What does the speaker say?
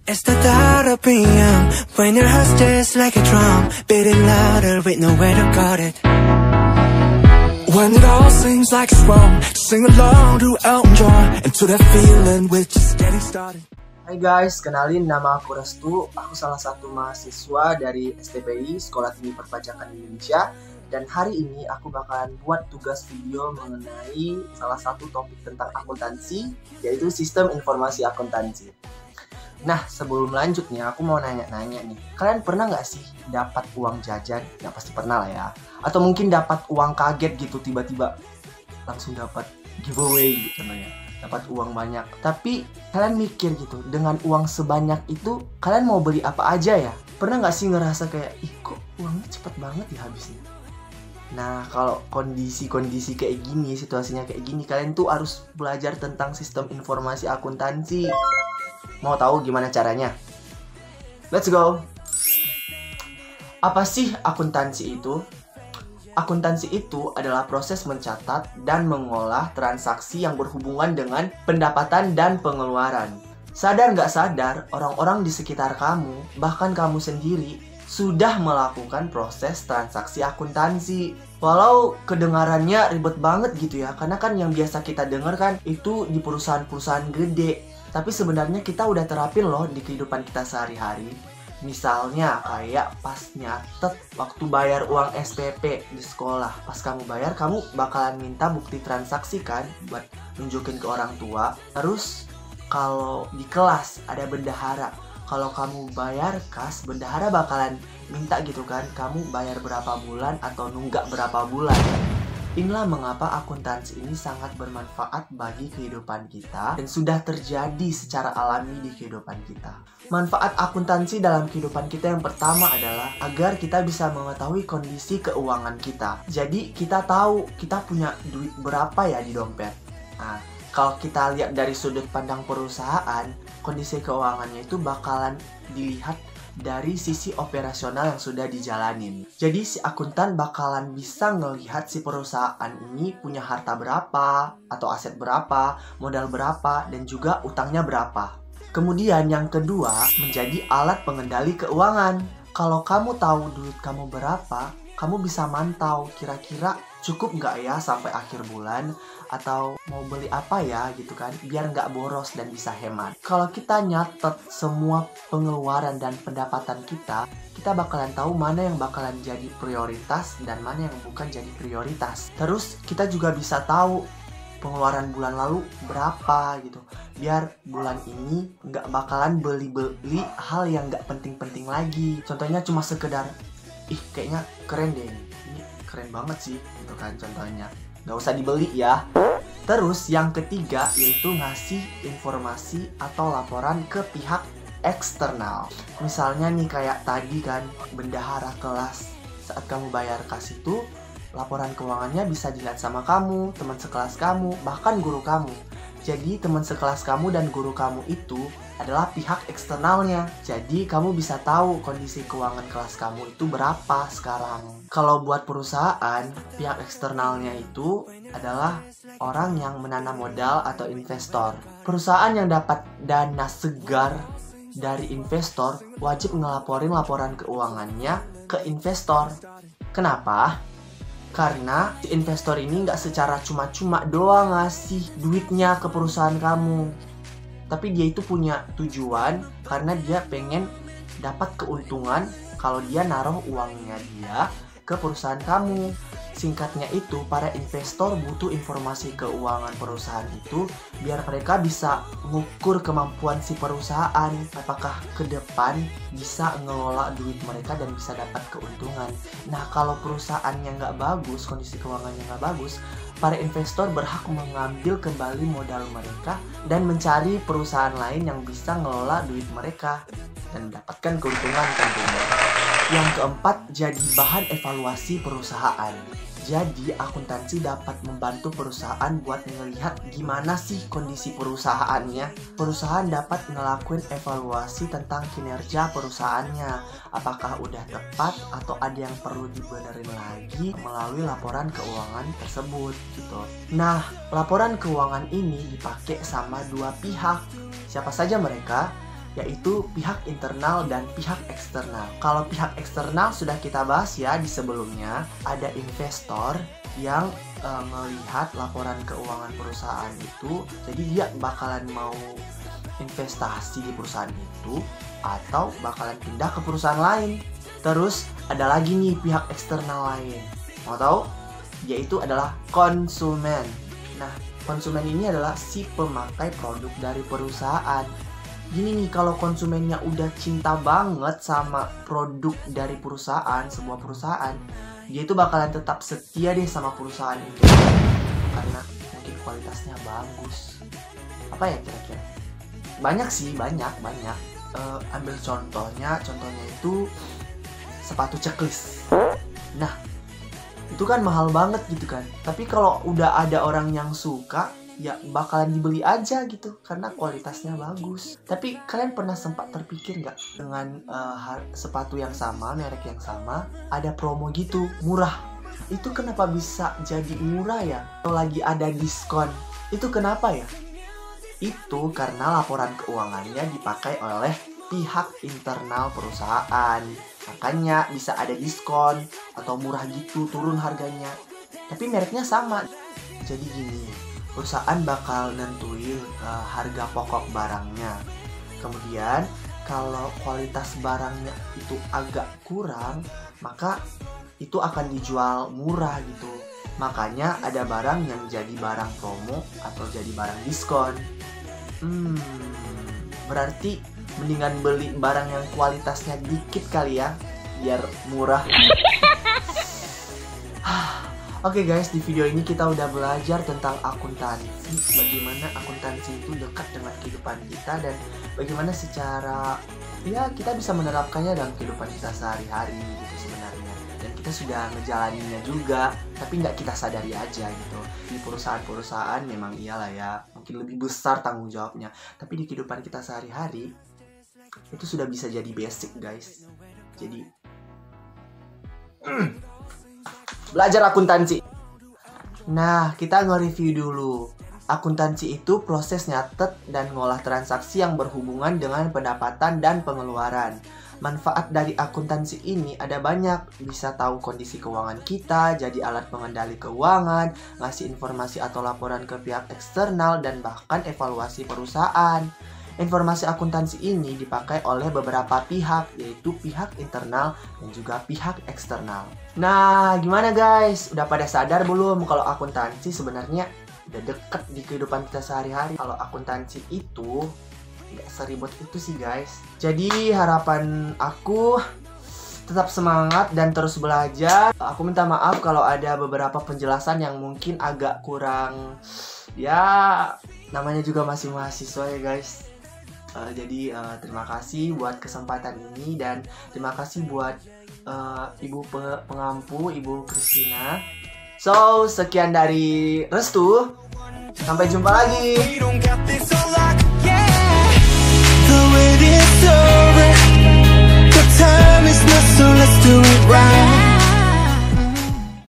It's the thought of being young, when your heart's just like a drum, beating louder with nowhere to guard it. When it all seems like it's wrong, sing along to Elton John, and to that feeling we're just getting started. Hai guys, kenalin nama aku Restu. Aku salah satu mahasiswa dari STPI, Sekolah Tinggi Perpajakan Indonesia. Dan hari ini aku bakalan buat tugas video mengenai salah satu topik tentang akuntansi, yaitu sistem informasi akuntansi. Nah, sebelum lanjutnya aku mau nanya-nanya nih. Kalian pernah nggak sih dapat uang jajan? Ya pasti pernah lah ya. Atau mungkin dapat uang kaget gitu, tiba-tiba langsung dapat giveaway gitu ya. Dapat uang banyak. Tapi kalian mikir gitu, dengan uang sebanyak itu kalian mau beli apa aja ya? Pernah nggak sih ngerasa kayak, ih kok uangnya cepet banget ya habisnya? Nah, kalau kondisi kayak gini, situasinya kayak gini, kalian tuh harus belajar tentang sistem informasi akuntansi. Mau tahu gimana caranya? Let's go! Apa sih akuntansi itu? Akuntansi itu adalah proses mencatat dan mengolah transaksi yang berhubungan dengan pendapatan dan pengeluaran. Sadar nggak sadar, orang-orang di sekitar kamu, bahkan kamu sendiri, sudah melakukan proses transaksi akuntansi. Walau kedengarannya ribet banget gitu ya, karena kan yang biasa kita dengar kan itu di perusahaan-perusahaan gede. Tapi sebenarnya kita udah terapin loh di kehidupan kita sehari-hari. Misalnya kayak pas nyatet waktu bayar uang SPP di sekolah. Pas kamu bayar, kamu bakalan minta bukti transaksi kan buat nunjukin ke orang tua. Terus kalau di kelas ada bendahara, kalau kamu bayar kas, bendahara bakalan minta gitu kan, kamu bayar berapa bulan atau nunggak berapa bulan. Inilah mengapa akuntansi ini sangat bermanfaat bagi kehidupan kita dan sudah terjadi secara alami di kehidupan kita. Manfaat akuntansi dalam kehidupan kita yang pertama adalah agar kita bisa mengetahui kondisi keuangan kita. Jadi kita tahu kita punya duit berapa ya di dompet. Nah, kalau kita lihat dari sudut pandang perusahaan, kondisi keuangannya itu bakalan dilihat dari sisi operasional yang sudah dijalanin. Jadi si akuntan bakalan bisa ngelihat si perusahaan ini punya harta berapa, atau aset berapa, modal berapa, dan juga utangnya berapa. Kemudian yang kedua, menjadi alat pengendali keuangan. Kalau kamu tahu duit kamu berapa, kamu bisa mantau kira-kira cukup nggak ya sampai akhir bulan, atau mau beli apa ya gitu kan, biar nggak boros dan bisa hemat. Kalau kita nyatet semua pengeluaran dan pendapatan kita bakalan tahu mana yang bakalan jadi prioritas dan mana yang bukan jadi prioritas. Terus kita juga bisa tahu pengeluaran bulan lalu berapa gitu, biar bulan ini nggak bakalan beli hal yang nggak penting-penting lagi. Contohnya cuma sekedar, ih kayaknya keren deh ini keren banget sih gitu kan, contohnya nggak usah dibeli ya. Terus yang ketiga yaitu ngasih informasi atau laporan ke pihak eksternal. Misalnya nih kayak tadi kan, bendahara kelas, saat kamu bayar kas itu laporan keuangannya bisa dilihat sama kamu, teman sekelas kamu, bahkan guru kamu. Jadi teman sekelas kamu dan guru kamu itu adalah pihak eksternalnya. Jadi kamu bisa tahu kondisi keuangan kelas kamu itu berapa sekarang. Kalau buat perusahaan, pihak eksternalnya itu adalah orang yang menanam modal atau investor. Perusahaan yang dapat dana segar dari investor wajib ngelaporin laporan keuangannya ke investor. Kenapa? Karena si investor ini nggak secara cuma-cuma doang ngasih duitnya ke perusahaan kamu, tapi dia itu punya tujuan karena dia pengen dapat keuntungan kalau dia naruh uangnya dia ke perusahaan kamu. Singkatnya itu, para investor butuh informasi keuangan perusahaan itu biar mereka bisa mengukur kemampuan si perusahaan, apakah ke depan bisa ngelola duit mereka dan bisa dapat keuntungan. Nah, kalau perusahaannya nggak bagus, kondisi keuangannya nggak bagus, para investor berhak mengambil kembali modal mereka dan mencari perusahaan lain yang bisa ngelola duit mereka dan mendapatkan keuntungan tentunya. Yang keempat, jadi bahan evaluasi perusahaan. Jadi akuntansi dapat membantu perusahaan buat melihat gimana sih kondisi perusahaannya. Perusahaan dapat ngelakuin evaluasi tentang kinerja perusahaannya, apakah udah tepat atau ada yang perlu dibenerin lagi melalui laporan keuangan tersebut gitu. Nah, laporan keuangan ini dipakai sama dua pihak. Siapa saja mereka? yaitu pihak internal dan pihak eksternal. Kalau pihak eksternal sudah kita bahas ya di sebelumnya, ada investor yang melihat laporan keuangan perusahaan itu, jadi dia bakalan mau investasi di perusahaan itu atau bakalan pindah ke perusahaan lain. Terus ada lagi nih pihak eksternal lain, mau tahu? Yaitu adalah konsumen. Nah, konsumen ini adalah si pemakai produk dari perusahaan. Gini nih, kalau konsumennya udah cinta banget sama produk dari perusahaan, sebuah perusahaan, dia itu bakalan tetap setia deh sama perusahaan itu. Karena mungkin kualitasnya bagus. Apa ya kira-kira? Banyak sih, banyak. Ambil contohnya itu sepatu checklist. Nah, itu kan mahal banget gitu kan. Tapi kalau udah ada orang yang suka, ya bakalan dibeli aja gitu karena kualitasnya bagus. Tapi kalian pernah sempat terpikir nggak dengan sepatu yang sama, merek yang sama, ada promo gitu murah? Itu kenapa bisa jadi murah ya? Kalau lagi ada diskon, itu kenapa ya? Itu karena laporan keuangannya dipakai oleh pihak internal perusahaan. Makanya bisa ada diskon atau murah gitu, turun harganya. Tapi mereknya sama. Jadi gini, perusahaan bakal nentuin harga pokok barangnya. Kemudian kalau kualitas barangnya itu agak kurang, maka itu akan dijual murah gitu. Makanya ada barang yang jadi barang promo atau jadi barang diskon. Berarti mendingan beli barang yang kualitasnya dikit kali ya, biar murah. Oke guys, di video ini kita udah belajar tentang akuntansi, bagaimana akuntansi itu dekat dengan kehidupan kita dan bagaimana secara ya kita bisa menerapkannya dalam kehidupan kita sehari-hari gitu sebenarnya. Dan kita sudah ngejalaninnya juga, tapi nggak kita sadari aja gitu. Di perusahaan-perusahaan memang iyalah ya, mungkin lebih besar tanggung jawabnya, tapi di kehidupan kita sehari-hari itu sudah bisa jadi basic guys. Jadi belajar akuntansi. Nah, kita nge-review dulu. Akuntansi itu proses nyatet dan ngolah transaksi yang berhubungan dengan pendapatan dan pengeluaran. Manfaat dari akuntansi ini ada banyak. Bisa tahu kondisi keuangan kita, jadi alat pengendali keuangan, ngasih informasi atau laporan ke pihak eksternal, dan bahkan evaluasi perusahaan. Informasi akuntansi ini dipakai oleh beberapa pihak, yaitu pihak internal dan juga pihak eksternal. Nah, gimana guys? Udah pada sadar belum kalau akuntansi sebenarnya udah deket di kehidupan kita sehari-hari? Kalau akuntansi itu nggak seribet itu sih guys. Jadi harapan aku tetap semangat dan terus belajar. Aku minta maaf kalau ada beberapa penjelasan yang mungkin agak kurang, ya namanya juga masih mahasiswa ya guys. Jadi terima kasih buat kesempatan ini dan terima kasih buat Ibu pengampu, Ibu Christina. So, sekian dari Restu. Sampai jumpa lagi.